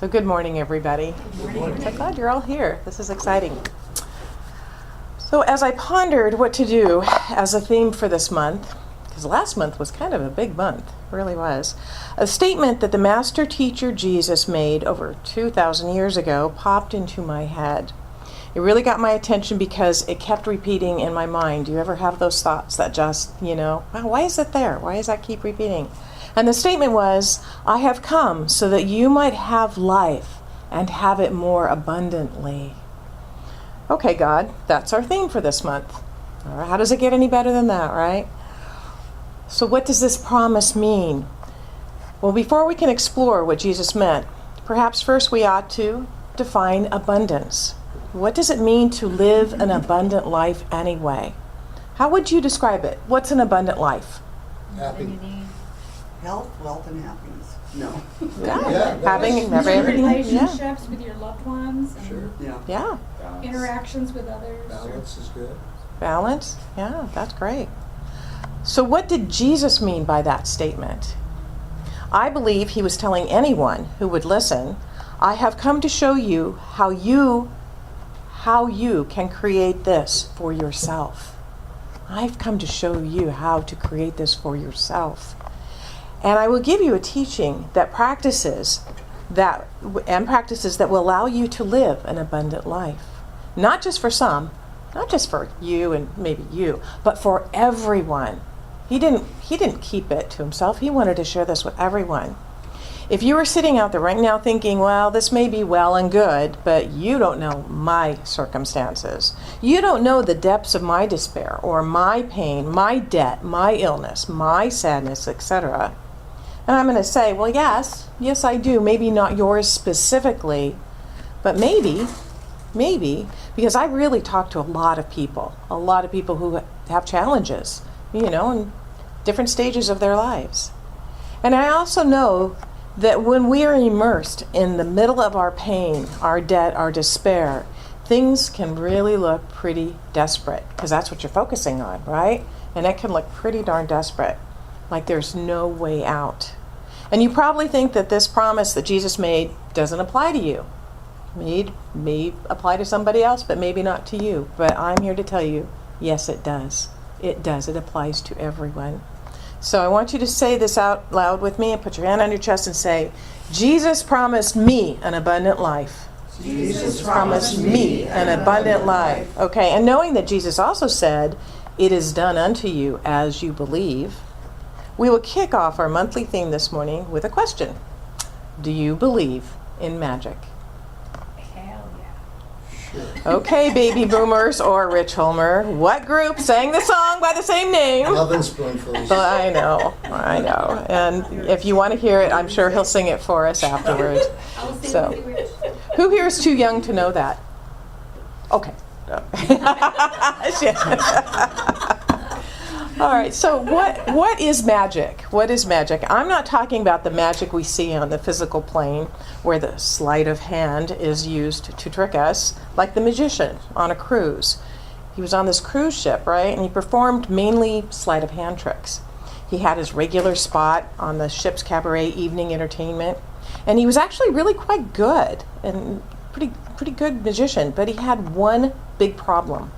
So good morning, everybody. Good morning. So glad you're all here. This is exciting. So as I pondered what to do as a theme for this month, because last month was kind of a big month, really was, a statement that the master teacher Jesus made over 2,000 years ago popped into my head. It really got my attention because it kept repeating in my mind. Do you ever have those thoughts that just, wow, why is it there? Why does that keep repeating? And the statement was, I have come so that you might have life and have it more abundantly. Okay, God, that's our theme for this month. All right, how does it get any better than that, right? So what does this promise mean? Well, before we can explore what Jesus meant, perhaps first we ought to define abundance. What does it mean to live an abundant life anyway? How would you describe it? What's an abundant life? Happy. Health, wealth, and happiness. No. Yeah. Having everything. Relationships with your loved ones. And Sure. Yeah. interactions with others. Balance is good. Balance. Yeah, that's great. So what did Jesus mean by that statement? I believe he was telling anyone who would listen, I have come to show you how you can create this for yourself. I've come to show you how to create this for yourself. And I will give you a teaching that practices that will allow you to live an abundant life. Not just for some, not just for you and maybe you, but for everyone. He didn't keep it to himself. He wanted to share this with everyone. If you are sitting out there right now thinking, well, this may be well and good, but you don't know my circumstances. You don't know the depths of my despair or my pain, my debt, my illness, my sadness, etc. And I'm going to say, well, yes, I do. Maybe not yours specifically, but maybe, because I really talk to a lot of people who have challenges, in different stages of their lives. And I also know that when we are immersed in the middle of our pain, our debt, our despair, things can really look pretty desperate, because that's what you're focusing on, right? And it can look pretty darn desperate, like there's no way out. And you probably think that this promise that Jesus made doesn't apply to you. It may apply to somebody else, but maybe not to you. But I'm here to tell you, yes, it does. It does. It applies to everyone. So I want you to say this out loud with me and put your hand on your chest and say, Jesus promised me an abundant life. Jesus Promised me an abundant life. Okay, and knowing that Jesus also said, it is done unto you as you believe, we will kick off our monthly theme this morning with a question. Do you believe in magic? Hell yeah. Okay, baby boomers or Rich Homer, what group sang the song by the same name? Loving spoonfuls. I know. And if you want to hear it, I'm sure he'll sing it for us afterwards. I'll sing So, with you, Rich. who here is too young to know that? Okay. All right, so what is magic? What is magic? I'm not talking about the magic we see on the physical plane where the sleight of hand is used to trick us, like the magician on a cruise. He was on this cruise ship, right? And he performed mainly sleight of hand tricks. He had his regular spot on the ship's cabaret evening entertainment, and he was actually really quite good and pretty good magician, but he had one big problem.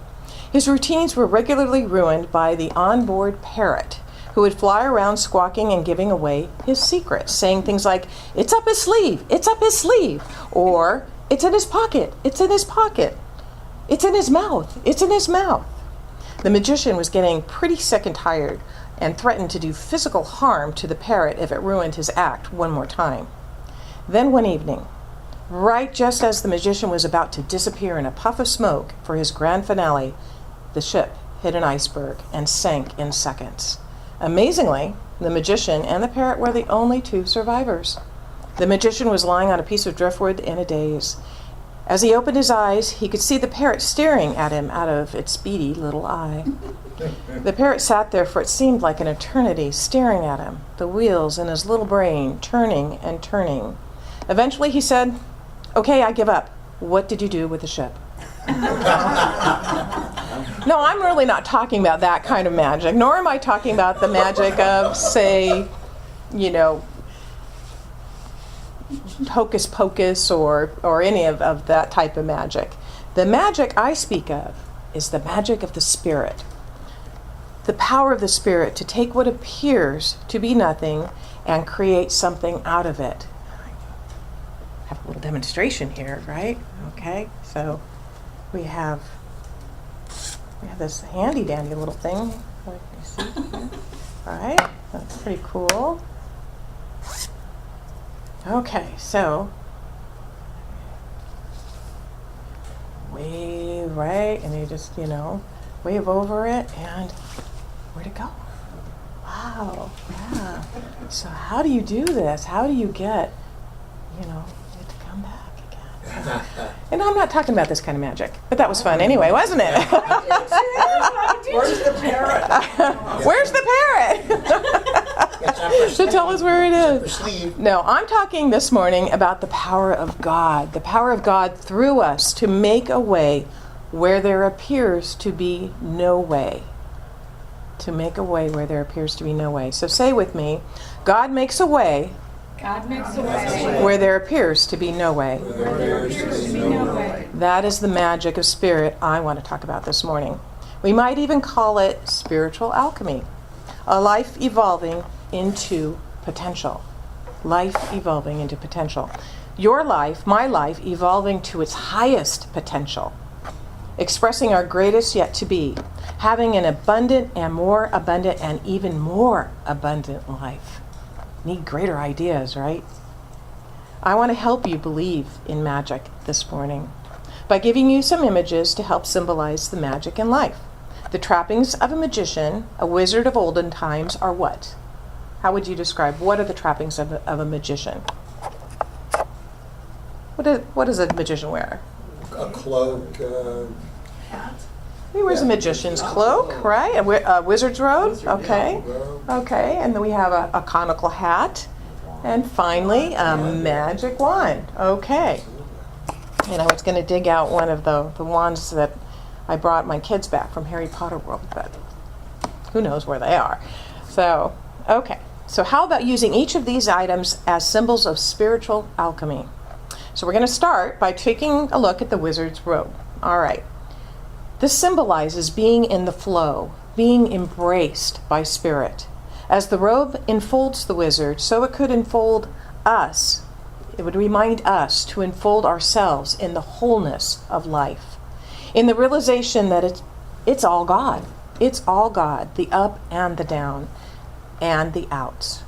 His routines were regularly ruined by the onboard parrot, who would fly around squawking and giving away his secrets, saying things like, it's up his sleeve, it's up his sleeve, or it's in his pocket, it's in his pocket, it's in his mouth, it's in his mouth. The magician was getting pretty sick and tired and threatened to do physical harm to the parrot if it ruined his act one more time. Then one evening, right just as the magician was about to disappear in a puff of smoke for his grand finale, the ship hit an iceberg and sank in seconds. Amazingly, the magician and the parrot were the only two survivors. The magician was lying on a piece of driftwood in a daze. As he opened his eyes, he could see the parrot staring at him out of its beady little eye. The parrot sat there for it seemed like an eternity, staring at him, the wheels in his little brain turning and turning. Eventually he said, okay, I give up. What did you do with the ship? No, I'm really not talking about that kind of magic, nor am I talking about the magic of, say, hocus pocus or any of that type of magic. The magic I speak of is the magic of the Spirit. The power of the Spirit to take what appears to be nothing and create something out of it. I have a little demonstration here, right? Okay, so we have this handy dandy little thing. Like you see here. All right, that's pretty cool. Okay, so wave right, and you just wave over it, and where'd it go? Wow, yeah. So how do you do this? How do you get it to come back again? And I'm not talking about this kind of magic, but that was fun anyway, wasn't it? Where's the parrot? Where's the parrot? So tell us where it is. No, I'm talking this morning about the power of God through us to make a way where there appears to be no way. To make a way where there appears to be no way. So say with me, God makes a way. God makes a way Where there appears to be no way. where there appears to be no way. That is the magic of spirit I want to talk about this morning. We might even call it spiritual alchemy. A life evolving into potential. Life evolving into potential. Your life, my life, evolving to its highest potential. Expressing our greatest yet to be. Having an abundant and more abundant and even more abundant life. Need greater ideas, right? I want to help you believe in magic this morning by giving you some images to help symbolize the magic in life. The trappings of a magician, a wizard of olden times, are what? How would you describe? What are the trappings of a magician? What does a magician wear? A cloak. He wears a magician's cloak, right? A wizard's robe? Okay. Okay, and then we have a conical hat. And finally, a magic wand. Okay. And I was going to dig out one of the wands that I brought my kids back from Harry Potter World, but who knows where they are. So, okay. So how about using each of these items as symbols of spiritual alchemy? So we're going to start by taking a look at the wizard's robe. All right. This symbolizes being in the flow, being embraced by spirit. As the robe enfolds the wizard, so it could enfold us. It would remind us to enfold ourselves in the wholeness of life. In the realization that it's all God. It's all God. The up and the down and the outs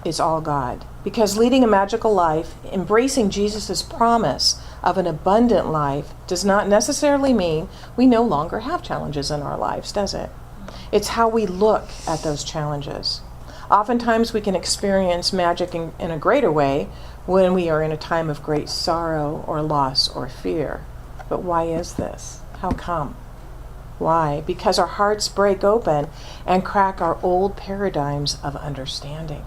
is all God. Because leading a magical life, embracing Jesus' promise of an abundant life does not necessarily mean we no longer have challenges in our lives, does it? It's how we look at those challenges. Oftentimes we can experience magic in a greater way when we are in a time of great sorrow or loss or fear. But why is this? How come? Why? Because our hearts break open and crack our old paradigms of understanding.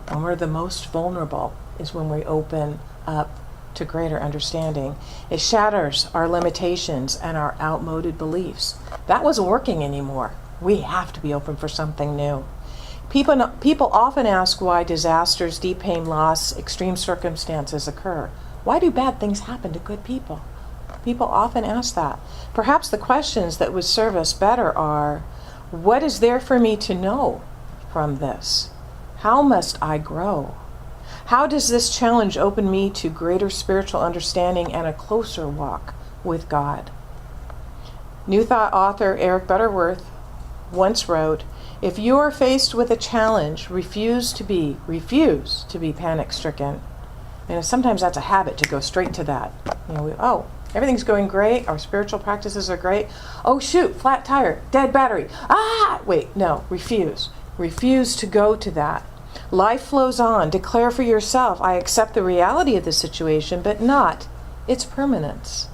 When we're the most vulnerable is when we open up to greater understanding. It shatters our limitations and our outmoded beliefs. That wasn't working anymore. We have to be open for something new. People often ask why disasters, deep pain, loss, extreme circumstances occur. Why do bad things happen to good people? People often ask that. Perhaps the questions that would serve us better are, what is there for me to know from this? How must I grow? How does this challenge open me to greater spiritual understanding and a closer walk with God? New Thought author Eric Butterworth once wrote, if you are faced with a challenge, refuse to be panic-stricken. And sometimes that's a habit to go straight to that. Everything's going great. Our spiritual practices are great. Oh, shoot, flat tire, dead battery. Wait, no, refuse. Refuse to go to that. Life flows on. Declare for yourself, I accept the reality of the situation, but not its permanence.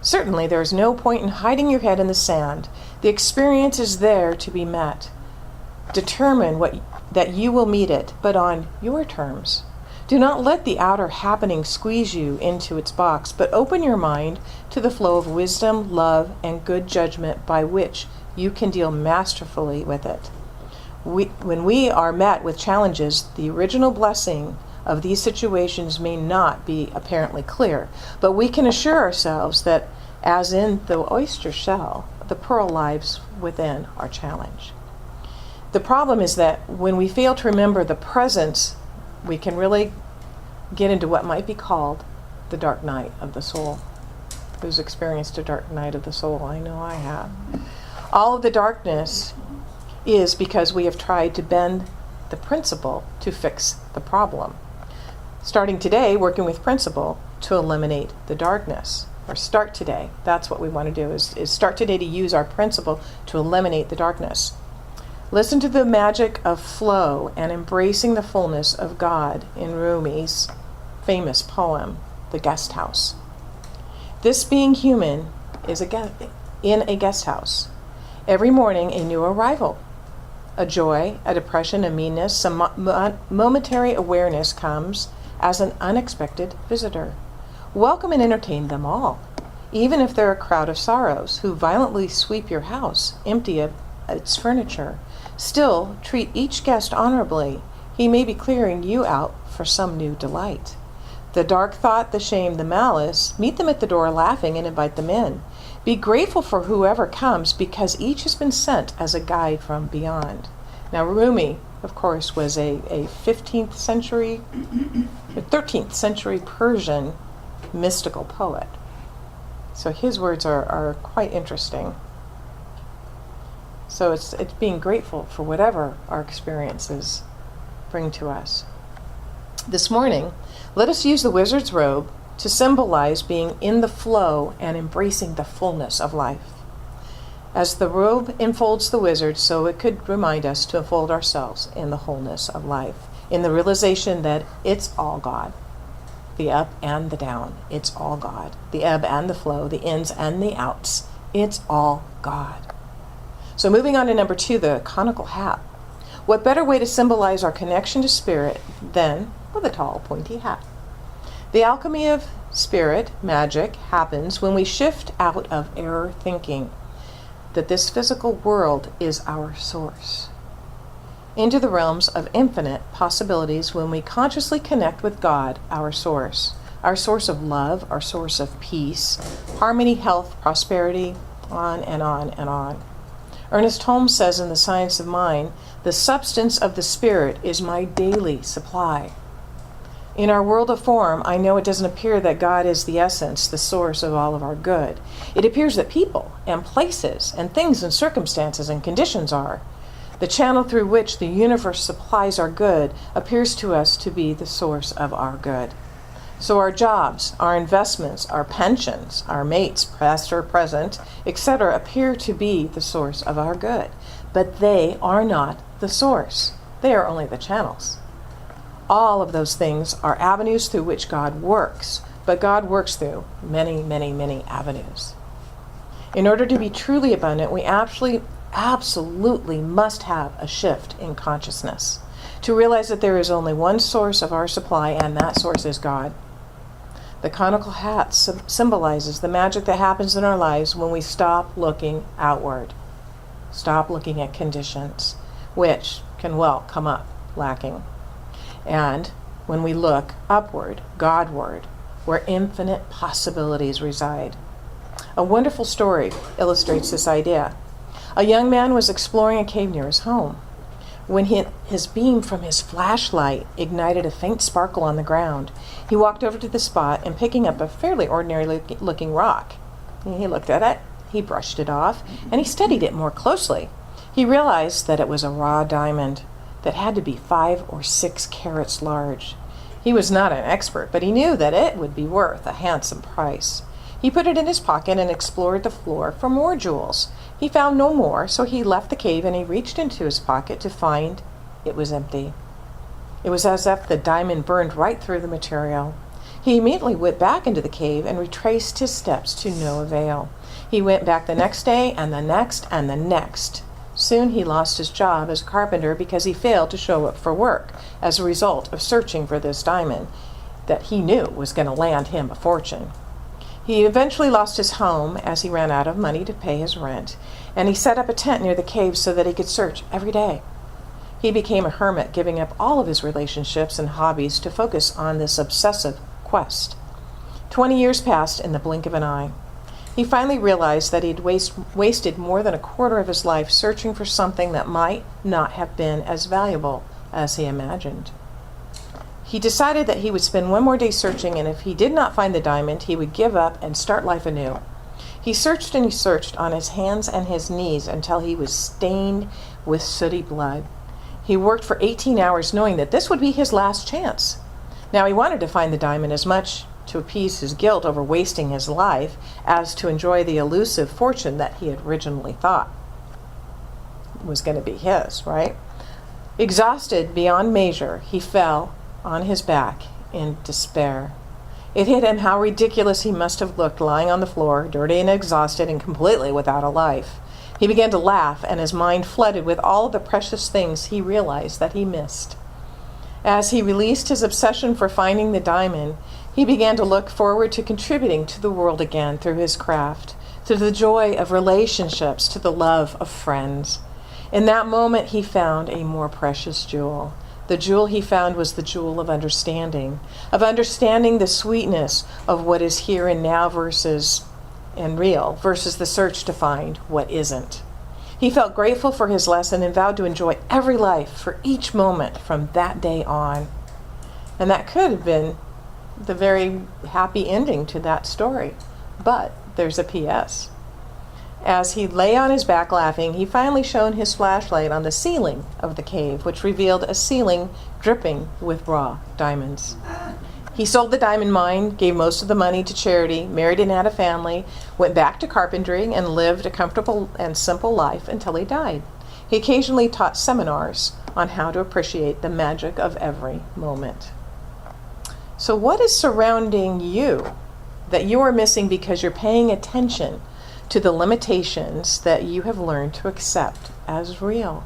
Certainly, there is no point in hiding your head in the sand. The experience is there to be met. Determine that you will meet it, but on your terms. Do not let the outer happening squeeze you into its box, but open your mind to the flow of wisdom, love, and good judgment by which you can deal masterfully with it. When we are met with challenges, the original blessing of these situations may not be apparently clear, but we can assure ourselves that, as in the oyster shell, the pearl lies within our challenge. The problem is that when we fail to remember the presence, we can really get into what might be called the dark night of the soul. Who's experienced a dark night of the soul? I know I have. All of the darkness is because we have tried to bend the principle to fix the problem. Starting today, working with principle to eliminate the darkness. Or start today. That's what we want to do, is start today to use our principle to eliminate the darkness. Listen to the magic of flow and embracing the fullness of God in Rumi's famous poem, The Guest House. This being human is in a guest house. Every morning a new arrival. A joy, a depression, a meanness, some momentary awareness comes as an unexpected visitor. Welcome and entertain them all, even if they're a crowd of sorrows who violently sweep your house, empty of its furniture. Still, treat each guest honorably. He may be clearing you out for some new delight. The dark thought, the shame, the malice, meet them at the door laughing and invite them in. Be grateful for whoever comes, because each has been sent as a guide from beyond. Now, Rumi, of course, was a 13th century Persian mystical poet. So his words are quite interesting. So it's being grateful for whatever our experiences bring to us. This morning, let us use the wizard's robe to symbolize being in the flow and embracing the fullness of life. As the robe enfolds the wizard, so it could remind us to enfold ourselves in the wholeness of life, in the realization that it's all God. The up and the down, it's all God. The ebb and the flow, the ins and the outs, it's all God. So moving on to number 2, the conical hat. What better way to symbolize our connection to spirit than with a tall, pointy hat? The alchemy of spirit, magic, happens when we shift out of error thinking that this physical world is our source, into the realms of infinite possibilities when we consciously connect with God, our source of love, our source of peace, harmony, health, prosperity, on and on and on. Ernest Holmes says in The Science of Mind, the substance of the spirit is my daily supply. In our world of form, I know it doesn't appear that God is the essence, the source of all of our good. It appears that people and places and things and circumstances and conditions are. The channel through which the universe supplies our good appears to us to be the source of our good. So our jobs, our investments, our pensions, our mates, past or present, etc., appear to be the source of our good. But they are not the source. They are only the channels. All of those things are avenues through which God works, but God works through many, many, many avenues. In order to be truly abundant, we absolutely must have a shift in consciousness to realize that there is only one source of our supply, and that source is God. The conical hat symbolizes the magic that happens in our lives when we stop looking outward, stop looking at conditions, which can well come up lacking. And when we look upward, Godward, where infinite possibilities reside. A wonderful story illustrates this idea. A young man was exploring a cave near his home when his beam from his flashlight ignited a faint sparkle on the ground. He walked over to the spot and, picking up a fairly ordinary looking rock, he looked at it, he brushed it off, and he studied it more closely. He realized that it was a raw diamond that had to be 5 or 6 carats large. He was not an expert, but he knew that it would be worth a handsome price. He put it in his pocket and explored the floor for more jewels. He found no more, so he left the cave and he reached into his pocket to find it was empty. It was as if the diamond burned right through the material. He immediately went back into the cave and retraced his steps to no avail. He went back the next day and the next and the next. Soon he lost his job as a carpenter because he failed to show up for work as a result of searching for this diamond that he knew was going to land him a fortune. He eventually lost his home as he ran out of money to pay his rent, and he set up a tent near the cave so that he could search every day. He became a hermit, giving up all of his relationships and hobbies to focus on this obsessive quest. 20 years passed in the blink of an eye. He finally realized that he'd wasted more than a quarter of his life searching for something that might not have been as valuable as he imagined. He decided that he would spend one more day searching, and if he did not find the diamond, he would give up and start life anew. He searched and he searched on his hands and his knees until he was stained with sooty blood. He worked for 18 hours knowing that this would be his last chance. Now he wanted to find the diamond as much to appease his guilt over wasting his life as to enjoy the elusive fortune that he had originally thought was going to be his, right? Exhausted beyond measure, he fell on his back in despair. It hit him how ridiculous he must have looked lying on the floor, dirty and exhausted and completely without a life. He began to laugh, and his mind flooded with all of the precious things he realized that he missed. As he released his obsession for finding the diamond, he began to look forward to contributing to the world again through his craft, through the joy of relationships, to the love of friends. In that moment, he found a more precious jewel. The jewel he found was the jewel of understanding the sweetness of what is here and now versus the search to find what isn't. He felt grateful for his lesson and vowed to enjoy every life for each moment from that day on. And that could have been the very happy ending to that story. But there's a P.S. As he lay on his back laughing, he finally shone his flashlight on the ceiling of the cave, which revealed a ceiling dripping with raw diamonds. He sold the diamond mine, gave most of the money to charity, married and had a family, went back to carpentry, and lived a comfortable and simple life until he died. He occasionally taught seminars on how to appreciate the magic of every moment. So what is surrounding you that you are missing because you're paying attention to the limitations that you have learned to accept as real?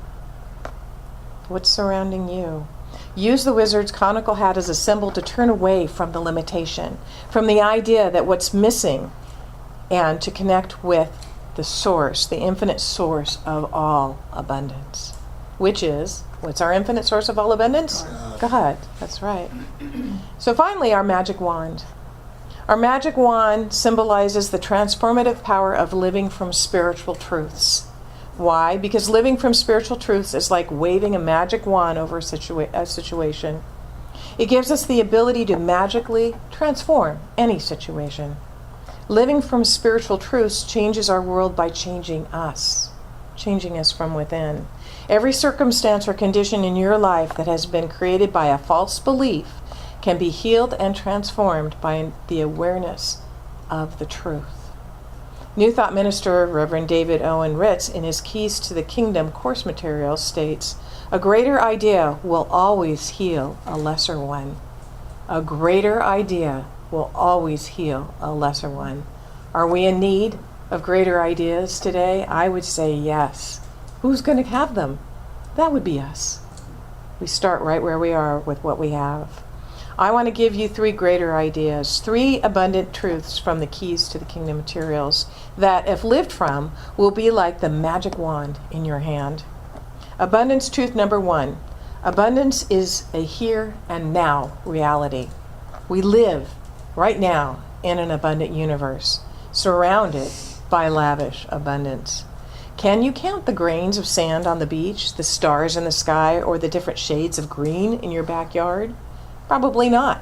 What's surrounding you? Use the wizard's conical hat as a symbol to turn away from the limitation, from the idea that what's missing, and to connect with the source, the infinite source of all abundance. Which is, what's our infinite source of all abundance? God. That's right. So finally, our magic wand. Our magic wand symbolizes the transformative power of living from spiritual truths. Why? Because living from spiritual truths is like waving a magic wand over a situation. It gives us the ability to magically transform any situation. Living from spiritual truths changes our world by changing us from within. Every circumstance or condition in your life that has been created by a false belief can be healed and transformed by the awareness of the truth. New Thought minister Reverend David Owen Ritz, in his Keys to the Kingdom course materials, states, "A greater idea will always heal a lesser one." A greater idea will always heal a lesser one. Are we in need of greater ideas today? I would say yes. Who's going to have them? That would be us. We start right where we are with what we have. I want to give you 3 greater ideas, 3 abundant truths from the Keys to the Kingdom materials that, if lived from, will be like the magic wand in your hand. Abundance truth number 1. Abundance is a here and now reality. We live right now in an abundant universe, surrounded by lavish abundance. Can you count the grains of sand on the beach, the stars in the sky, or the different shades of green in your backyard? Probably not.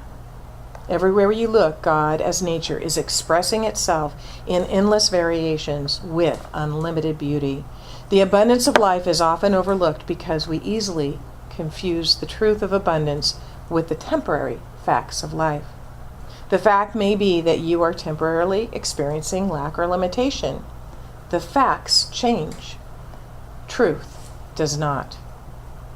Everywhere you look, God, as nature, is expressing itself in endless variations with unlimited beauty. The abundance of life is often overlooked because we easily confuse the truth of abundance with the temporary facts of life. The fact may be that you are temporarily experiencing lack or limitation. The facts change. Truth does not.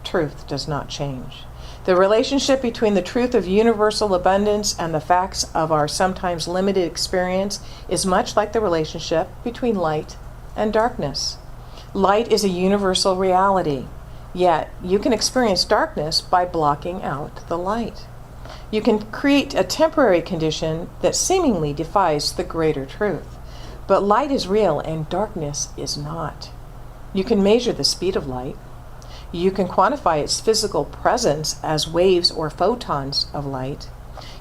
Truth does not change. The relationship between the truth of universal abundance and the facts of our sometimes limited experience is much like the relationship between light and darkness. Light is a universal reality, yet you can experience darkness by blocking out the light. You can create a temporary condition that seemingly defies the greater truth, but light is real and darkness is not. You can measure the speed of light. You can quantify its physical presence as waves or photons of light.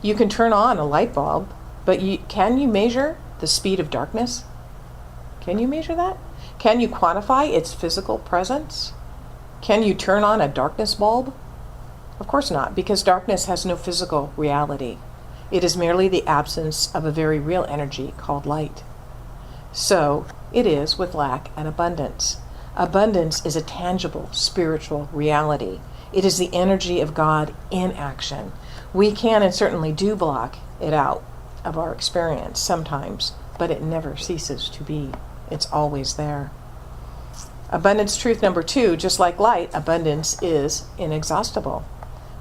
You can turn on a light bulb, but can you measure the speed of darkness? Can you measure that? Can you quantify its physical presence? Can you turn on a darkness bulb? Of course not, because darkness has no physical reality. It is merely the absence of a very real energy called light. So it is with lack and abundance. Abundance is a tangible spiritual reality. It is the energy of God in action. We can and certainly do block it out of our experience sometimes, but it never ceases to be. It's always there. Abundance truth number 2, just like light, abundance is inexhaustible.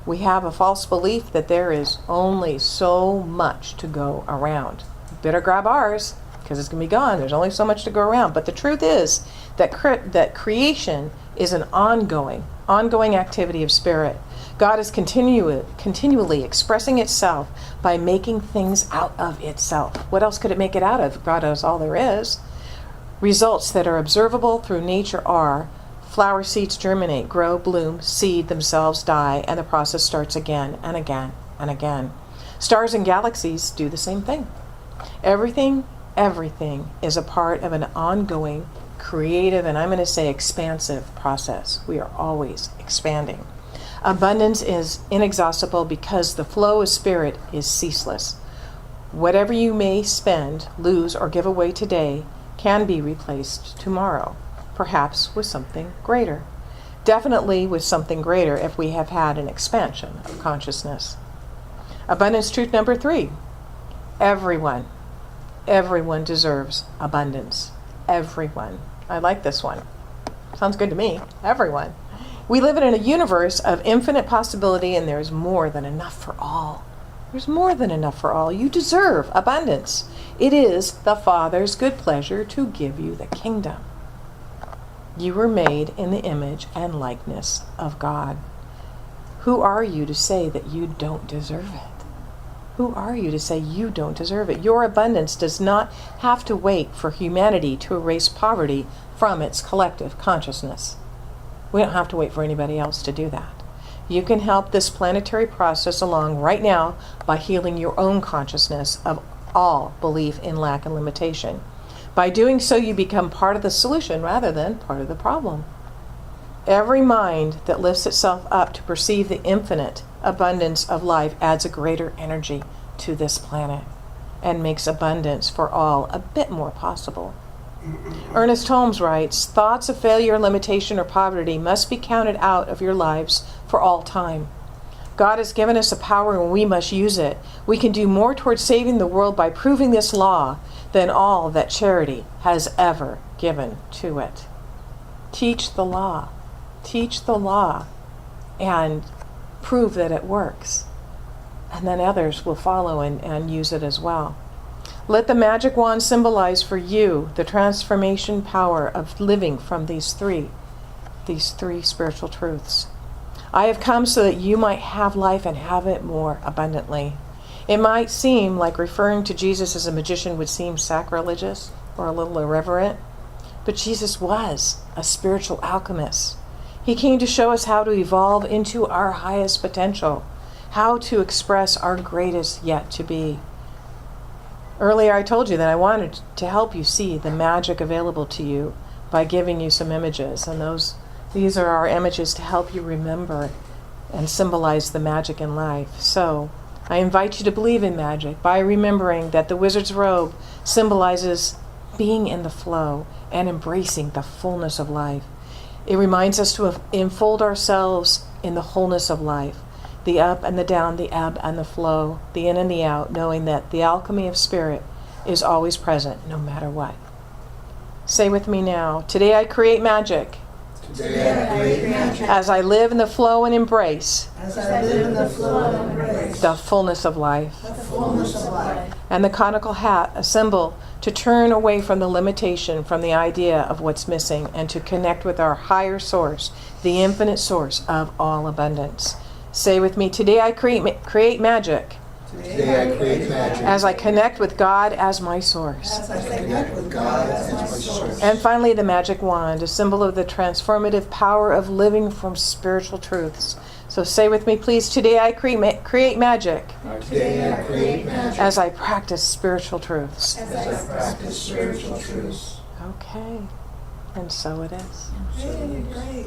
We have a false belief that there is only so much to go around. Better grab ours, because it's going to be gone. There's only so much to go around. But the truth is that that creation is an ongoing activity of spirit. God is continually expressing itself by making things out of itself. What else could it make it out of? God is all there is. Results that are observable through nature are flower seeds germinate, grow, bloom, seed themselves die, and the process starts again and again and again. Stars and galaxies do the same thing. Everything is a part of an ongoing, creative, and I'm going to say expansive process. We are always expanding. Abundance is inexhaustible because the flow of spirit is ceaseless. Whatever you may spend, lose, or give away today can be replaced tomorrow, perhaps with something greater. Definitely with something greater if we have had an expansion of consciousness. Abundance truth number 3. Everyone deserves abundance. Everyone. I like this one. Sounds good to me. Everyone. We live in a universe of infinite possibility, and there's more than enough for all. There's more than enough for all. You deserve abundance. It is the Father's good pleasure to give you the kingdom. You were made in the image and likeness of God. Who are you to say that you don't deserve it? Who are you to say you don't deserve it? Your abundance does not have to wait for humanity to erase poverty from its collective consciousness. We don't have to wait for anybody else to do that. You can help this planetary process along right now by healing your own consciousness of all belief in lack and limitation. By doing so, you become part of the solution rather than part of the problem. Every mind that lifts itself up to perceive the infinite abundance of life adds a greater energy to this planet and makes abundance for all a bit more possible. Ernest Holmes writes, thoughts of failure, limitation, or poverty must be counted out of your lives for all time. God has given us a power and we must use it. We can do more towards saving the world by proving this law than all that charity has ever given to it. Teach the law. Teach the law and prove that it works. And then others will follow and use it as well. Let the magic wand symbolize for you the transformation power of living from these three spiritual truths. I have come so that you might have life and have it more abundantly. It might seem like referring to Jesus as a magician would seem sacrilegious or a little irreverent, but Jesus was a spiritual alchemist. He came to show us how to evolve into our highest potential, how to express our greatest yet to be. Earlier I told you that I wanted to help you see the magic available to you by giving you some images, and these are our images to help you remember and symbolize the magic in life. So I invite you to believe in magic by remembering that the wizard's robe symbolizes being in the flow and embracing the fullness of life. It reminds us to enfold ourselves in the wholeness of life, the up and the down, the ebb and the flow, the in and the out, knowing that the alchemy of spirit is always present no matter what. Say with me now, today I create magic. Today I create magic. As I live in the flow and embrace As I live in the flow and embrace the fullness of life. the fullness of life. And the conical hat, a symbol to turn away from the limitation, from the idea of what's missing, and to connect with our higher source, the infinite source of all abundance. Say with me, today I create magic. Today I create magic. as I connect with God as my source. As I Connect with God as my source. And finally, the magic wand, a symbol of the transformative power of living from spiritual truths. So say with me, please, today I create magic Today I create magic. as I practice spiritual truths. As I practice spiritual truths. Okay. And so it is. Hey, great.